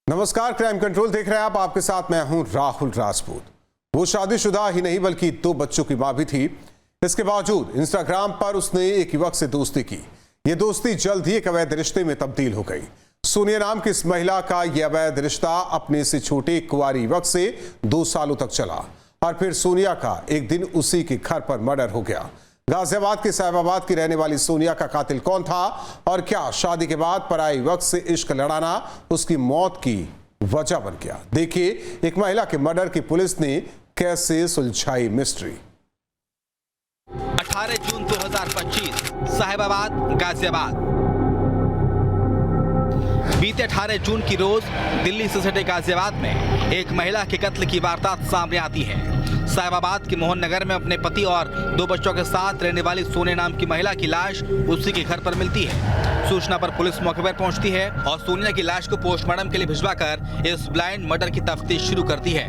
नमस्कार, crime control देख रहे हैं आप। आपके साथ मैं हूं राहुल राजपूत। वो शादीशुदा ही नहीं बल्कि 2 बच्चों की मां भी थी। इसके बावजूद इंस्टाग्राम पर उसने एक युवक से दोस्ती की। ये दोस्ती जल्द ही एक अवैध रिश्ते में तब्दील हो गई। सोनिया नाम की इस महिला का यह अवैध रिश्ता अपने से छोटे कुंवारी युवक से 2 सालों तक चला और फिर सोनिया का एक दिन उसी के घर पर मर्डर हो गया। गाजियाबाद के साहिबाबाद की रहने वाली सोनिया का कातिल कौन था और क्या शादी के बाद पराए युवक से इश्क लड़ाना उसकी मौत की वजह बन गया? देखिए एक महिला के मर्डर की पुलिस ने कैसे सुलझाई मिस्ट्री। 18 जून 2025 साहिबाबाद गाजियाबाद। बीते 18 जून की रोज दिल्ली से सटे गाजियाबाद में एक महिला के कत्ल की वारदात सामने आती है। साहिबाबाद के मोहन नगर में अपने पति और 2 बच्चों के साथ रहने वाली सोनिया नाम की महिला की लाश उसी के घर पर मिलती है। सूचना पर पुलिस मौके पर पहुंचती है और सोनिया की लाश को पोस्टमार्टम के लिए भिजवाकर इस ब्लाइंड मर्डर की तफ्तीश शुरू करती है।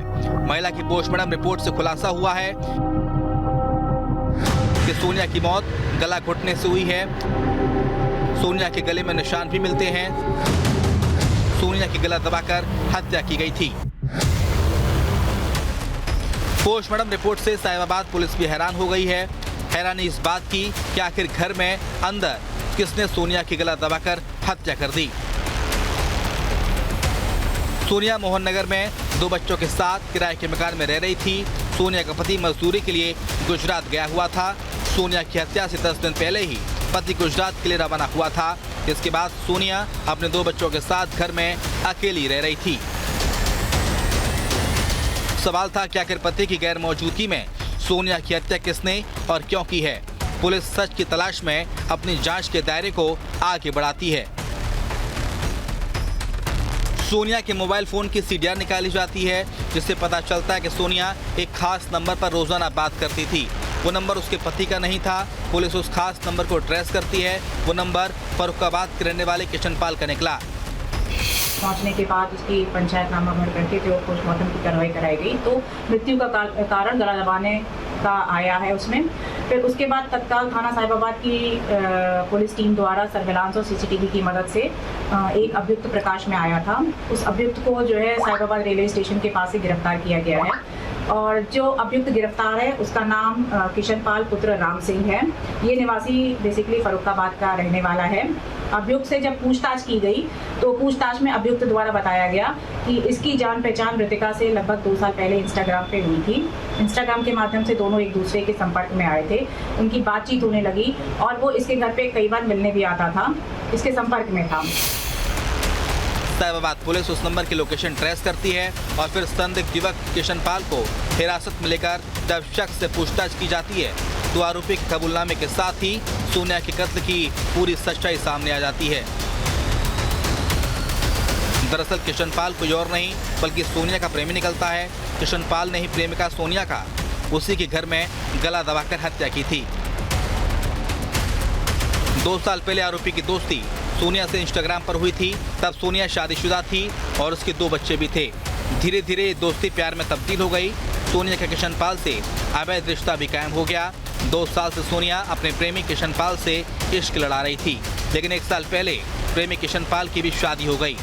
महिला की पोस्टमार्टम रिपोर्ट से खुलासा हुआ है कि सोनिया की मौत गला घुटने से हुई है। सोनिया के गले में निशान भी मिलते हैं। सोनिया की गला दबाकर हत्या की गई थी। पोस्टमार्टम रिपोर्ट से साहिबाबाद पुलिस भी हैरान हो गई है। हैरानी इस बात की कि आखिर घर में अंदर किसने सोनिया की गला दबाकर हत्या कर दी। सोनिया मोहन नगर में 2 बच्चों के साथ किराए के मकान में रह रही थी। सोनिया का पति मजदूरी के लिए गुजरात गया हुआ था। सोनिया की हत्या से 10 दिन पहले ही पति गुजरात के लिए रवाना हुआ था। इसके बाद सोनिया अपने 2 बच्चों के साथ घर में अकेली रह रही थी। सवाल था कि आखिर पति की गैर मौजूदगी में सोनिया की हत्या किसने और क्यों की है। पुलिस सच की तलाश में अपनी जांच के दायरे को आगे बढ़ाती है। सोनिया के मोबाइल फोन की सीडीआर निकाली जाती है, जिससे पता चलता है कि सोनिया एक खास नंबर पर रोजाना बात करती थी। वो नंबर उसके पति का नहीं था। पुलिस उस खास नंबर को ट्रेस करती है। वो नंबर फर्रुखाबाद के रहने वाले किशनपाल का निकला। पहुंचने के बाद उसकी पंचायतनामा भर करके जो पोस्टमार्टम की कार्रवाई कराई गई, तो मृत्यु का कारण गला दबाने का आया है उसमें। फिर उसके बाद तत्काल थाना साहिबाबाद की पुलिस टीम द्वारा सर्विलांस और सीसीटीवी की मदद से एक अभियुक्त प्रकाश में आया था। उस अभियुक्त को जो है साहिबाबाद रेलवे स्टेशन के पास से गिरफ्तार किया गया है और जो अभियुक्त गिरफ्तार है उसका नाम किशनपाल पुत्र राम सिंह है। ये निवासी बेसिकली फर्रुखाबाद का रहने वाला है। अभियुक्त से जब पूछताछ की गई तो पूछताछ में अभियुक्त द्वारा बताया गया कि इसकी जान पहचान मृतिका से लगभग 2 साल पहले इंस्टाग्राम पे हुई थी। इंस्टाग्राम के माध्यम से दोनों एक दूसरे के संपर्क में आए थे। उनकी बातचीत होने लगी और वो इसके घर पे कई बार मिलने भी आता था, इसके संपर्क में था। साहिबाबाद पुलिस उस नंबर की लोकेशन ट्रेस करती है और फिर संदिग्ध युवक किशनपाल को हिरासत में लेकर जब शख्स से पूछताछ की जाती है तो आरोपी के कबूलनामे के साथ ही सोनिया के कत्ल की पूरी सच्चाई सामने आ जाती है। दरअसल किशनपाल कोई और नहीं बल्कि सोनिया का प्रेमी निकलता है। किशनपाल ने ही प्रेमिका सोनिया का उसी के घर में गला दबाकर हत्या की थी। 2 साल पहले आरोपी की दोस्ती सोनिया से इंस्टाग्राम पर हुई थी। तब सोनिया शादीशुदा थी और उसके 2 बच्चे भी थे। धीरे धीरे ये दोस्ती प्यार में तब्दील हो गई। सोनिया का किशनपाल से अवैध रिश्ता भी कायम हो गया। 2 साल से सोनिया अपने प्रेमी किशनपाल से इश्क लड़ा रही थी, लेकिन 1 साल पहले प्रेमी किशनपाल की भी शादी हो गई।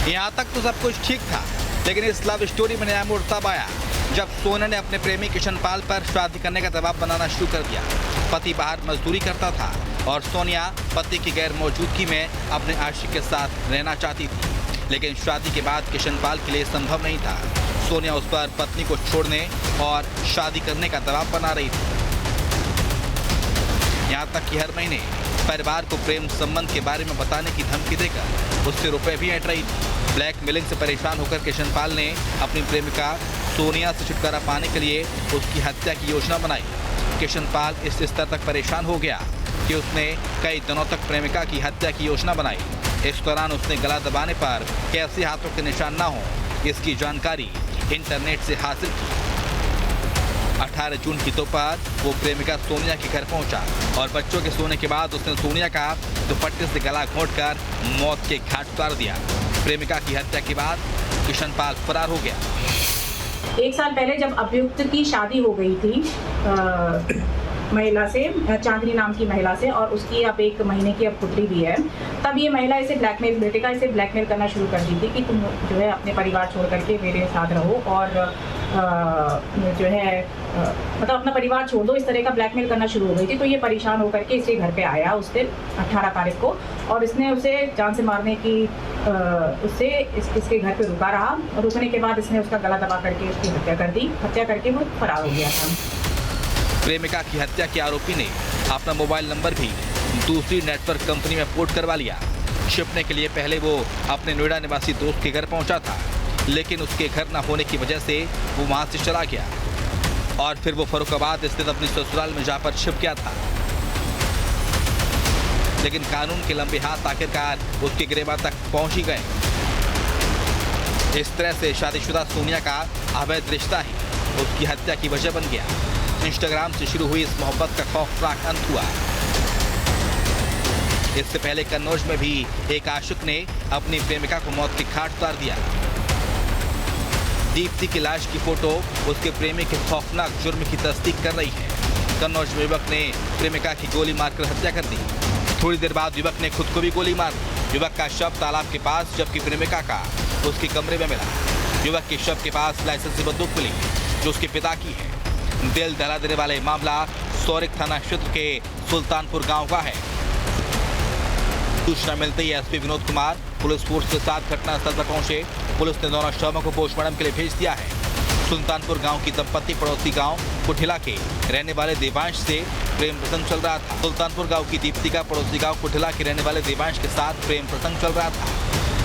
यहाँ तक तो सब कुछ ठीक था, लेकिन इस लव स्टोरी में नया मोड़ तब आया जब सोनिया ने अपने प्रेमी किशनपाल पर शादी करने का दबाव बनाना शुरू कर दिया। पति बाहर मजदूरी करता था और सोनिया पति की गैर मौजूदगी में अपने आशिक के साथ रहना चाहती थी, लेकिन शादी के बाद किशनपाल के लिए संभव नहीं था। सोनिया उस पर पत्नी को छोड़ने और शादी करने का दबाव बना रही थी। यहाँ तक कि हर महीने परिवार को प्रेम संबंध के बारे में बताने की धमकी देकर उससे रुपए भी ऐंठ रही थी। ब्लैकमेलिंग से परेशान होकर किशनपाल ने अपनी प्रेमिका सोनिया से छुटकारा पाने के लिए उसकी हत्या की योजना बनाई। किशनपाल इस स्तर तक परेशान हो गया कि उसने कई दिनों तक प्रेमिका की हत्या की योजना बनाई। इस दौरान उसने गला दबाने पर कैसे हाथों के निशान ना हो, इसकी जानकारी इंटरनेट से हासिल की। 18 जून की दोपहर वो प्रेमिका सोनिया के घर पहुंचा और बच्चों के सोने के बाद उसने सोनिया का दुपट्टे से गला घोंटकर मौत के घाट उतार दिया। प्रेमिका की हत्या के बाद किशनपाल फरार हो गया। 1 साल पहले जब अभियुक्त की शादी हो गई थी महिला से, चांदनी नाम की महिला से, और उसकी अब 1 महीने की अब पुत्री भी है। तब ये महिला इसे ब्लैकमेल, बेटे का इसे ब्लैकमेल करना शुरू कर दी थी कि तुम जो है अपने परिवार छोड़ करके मेरे साथ रहो और जो है मतलब अपना परिवार छोड़ दो, इस तरह का ब्लैकमेल करना शुरू हो गई थी। तो ये परेशान होकर के इसके घर पे आया उस दिन 18 तारीख को, और इसने उसे जान से मारने की उससे इसके घर पे रुका रहा, और रुकने के बाद इसने उसका गला दबा करके उसकी हत्या कर दी। हत्या करके वो फरार हो गया था। प्रेमिका की हत्या के आरोपी ने अपना मोबाइल नंबर भी दूसरी नेटवर्क कंपनी में पोर्ट करवा लिया। छिपने के लिए पहले वो अपने नोएडा निवासी दोस्त के घर पहुंचा था, लेकिन उसके घर न होने की वजह से वो वहां से चला गया और फिर वो फर्रुखाबाद स्थित अपनी ससुराल में जाकर छिप गया था। लेकिन कानून के लंबे हाथ आखिरकार उसके गिरफ्तार तक पहुंच ही गए। इस तरह से शादीशुदा सोनिया का अवैध रिश्ता ही उसकी हत्या की वजह बन गया। इंस्टाग्राम से शुरू हुई इस मोहब्बत का खौफनाक अंत हुआ। इससे पहले कन्नौज में भी एक आशिक ने अपनी प्रेमिका को मौत की घाट उतार दिया। दीप्ति की लाश की फोटो उसके प्रेमी के खौफनाक जुर्म की तस्दीक कर रही है। कन्नौज में युवक ने प्रेमिका की गोली मारकर हत्या कर दी। थोड़ी देर बाद युवक ने खुद को भी गोली मार दी। युवक का शव तालाब के पास, जबकि प्रेमिका का उसके कमरे में मिला। युवक के शव के पास लाइसेंसी बंदूक मिली जो उसके पिता की है। दिल दहला देने वाले मामला सौरिक थाना क्षेत्र के सुल्तानपुर गांव का है। सूचना मिलते ही SP Vinod Kumar police force के साथ घटनास्थल पर पहुंचे। पुलिस ने दोनों शवों को पोस्टमार्टम के लिए भेज दिया है। सुल्तानपुर गांव की दंपत्ति पड़ोसी गांव कुठिला के रहने वाले देवांश से प्रेम प्रसंग चल रहा था। सुल्तानपुर गांव की दीप्ति का पड़ोसी गांव कुठिला के रहने वाले देवांश के साथ प्रेम प्रसंग चल रहा था।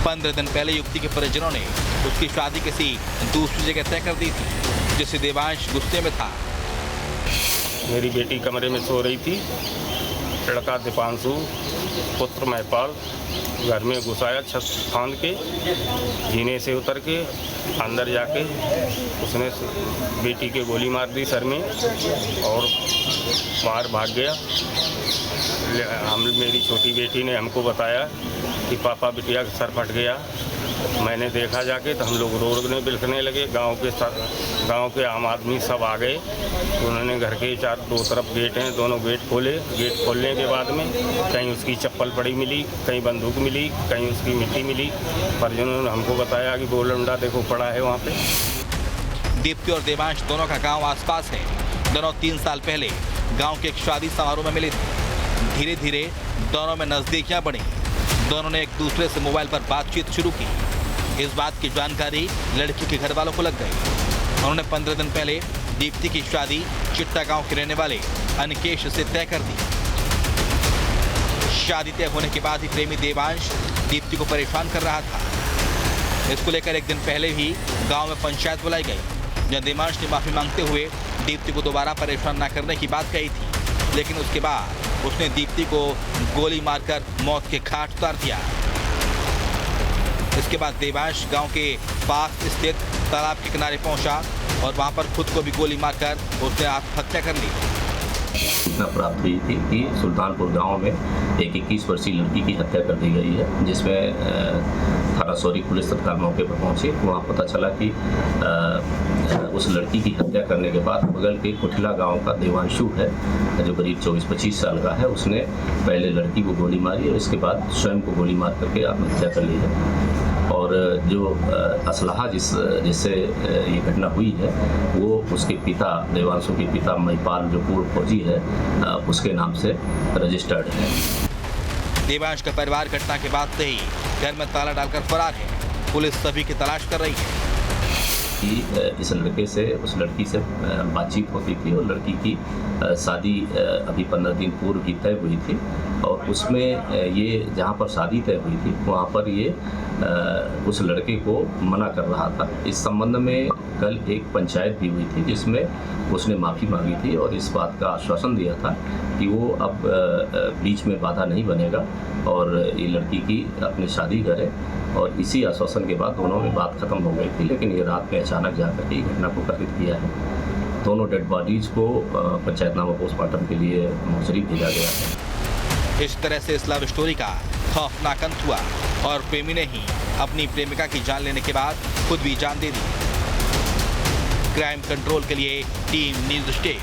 15 दिन पहले युवती के परिजनों ने उसकी शादी किसी दूसरी जगह तय कर दी थी, जिससे देवांश गुस्से में था। मेरी बेटी कमरे में सो रही थी। लड़का दीपांशु पुत्र महपाल घर में घुसाया, छत फांद के जीने से उतर के अंदर जाके उसने बेटी के गोली मार दी सर में और बाहर भाग गया। मेरी छोटी बेटी ने हमको बताया कि पापा बिटिया का सर फट गया। मैंने देखा जाके तो हम लोग रोने बिलखने लगे। गांव के आम आदमी सब आ गए। उन्होंने घर के दो तरफ गेट हैं, दोनों गेट खोले। गेट खोलने के बाद में कहीं उसकी चप्पल पड़ी मिली, कहीं बंदूक मिली, कहीं उसकी मिट्टी मिली। परिजनों ने हमको बताया कि गोलंडा देखो पड़ा है वहाँ पे। दीप्ति और देवांश दोनों का गांव आसपास है। दोनों 3 साल पहले गांव के एक शादी समारोह में मिले थे। धीरे धीरे दोनों में नजदीकियां बढ़ी। दोनों ने एक दूसरे से मोबाइल पर बातचीत शुरू की। इस बात की जानकारी लड़की के घर वालों को लग गई। उन्होंने 15 दिन पहले दीप्ति की शादी चिट्टा गांव के रहने वाले अनिकेश से तय कर दी। शादी तय होने के बाद ही प्रेमी देवांश दीप्ति को परेशान कर रहा था। इसको लेकर एक दिन पहले ही गांव में पंचायत बुलाई गई, जहां देवांश ने माफी मांगते हुए दीप्ति को दोबारा परेशान न करने की बात कही थी। लेकिन उसके बाद उसने दीप्ति को गोली मारकर मौत के घाट उतार दिया। इसके बाद देवांश गांव के पास स्थित तालाब के किनारे पहुंचा और वहां पर खुद को भी गोली मारकर उसने आत्महत्या कर ली। सूचना प्राप्त हुई थी कि सुल्तानपुर गांव में एक 21 वर्षीय लड़की की हत्या कर दी गई है, जिसमें थाना सौरिक पुलिस तत्काल मौके पर पहुंची। वहां पता चला कि उस लड़की की हत्या करने के बाद बगल के कुठिला गांव का देवांशु है, जो करीब 24-25 साल का है, उसने पहले लड़की को गोली मारी और इसके बाद स्वयं को गोली मार करके आत्महत्या कर ली है। और जो असलहा जिससे ये घटना हुई है वो उसके पिता, देवांशु के पिता महिपाल, जो पूर्व फौजी है, उसके नाम से रजिस्टर्ड है। देवांश का परिवार घटना के बाद से ही घर में ताला डालकर फरार है। पुलिस सभी की तलाश कर रही है। इस लड़के से, उस लड़की से बातचीत होती थी और लड़की की शादी अभी 15 दिन पूर्व ही तय हुई थी और उसमें ये जहाँ पर शादी तय हुई थी वहाँ पर ये उस लड़के को मना कर रहा था। इस संबंध में कल एक पंचायत भी हुई थी जिसमें उसने माफ़ी मांगी थी और इस बात का आश्वासन दिया था कि वो अब बीच में बाधा नहीं बनेगा और ये लड़की की अपनी शादी करे। और इसी आश्वासन के बाद दोनों में बात खत्म हो गई थी, लेकिन ये रात में अचानक जाकर के घटना को घटित किया है। दोनों डेड बॉडीज को पंचायतनामा पोस्टमार्टम के लिए मोर्चरी भेजा गया है। इस तरह से इस लव स्टोरी का खौफनाक अंत हुआ और प्रेमी ने ही अपनी प्रेमिका की जान लेने के बाद खुद भी जान दे दी। क्राइम कंट्रोल के लिए टीम न्यूज़ स्टेट।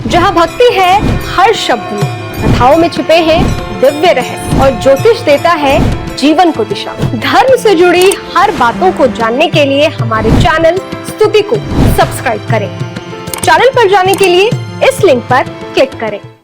जहां भक्ति है हर शब्द में, कथाओं में छुपे हैं दिव्य रहस्य और ज्योतिष देता है जीवन को दिशा। धर्म से जुड़ी हर बातों को जानने के लिए हमारे चैनल स्तुति को सब्सक्राइब करें। चैनल पर जाने के लिए इस लिंक पर क्लिक करें।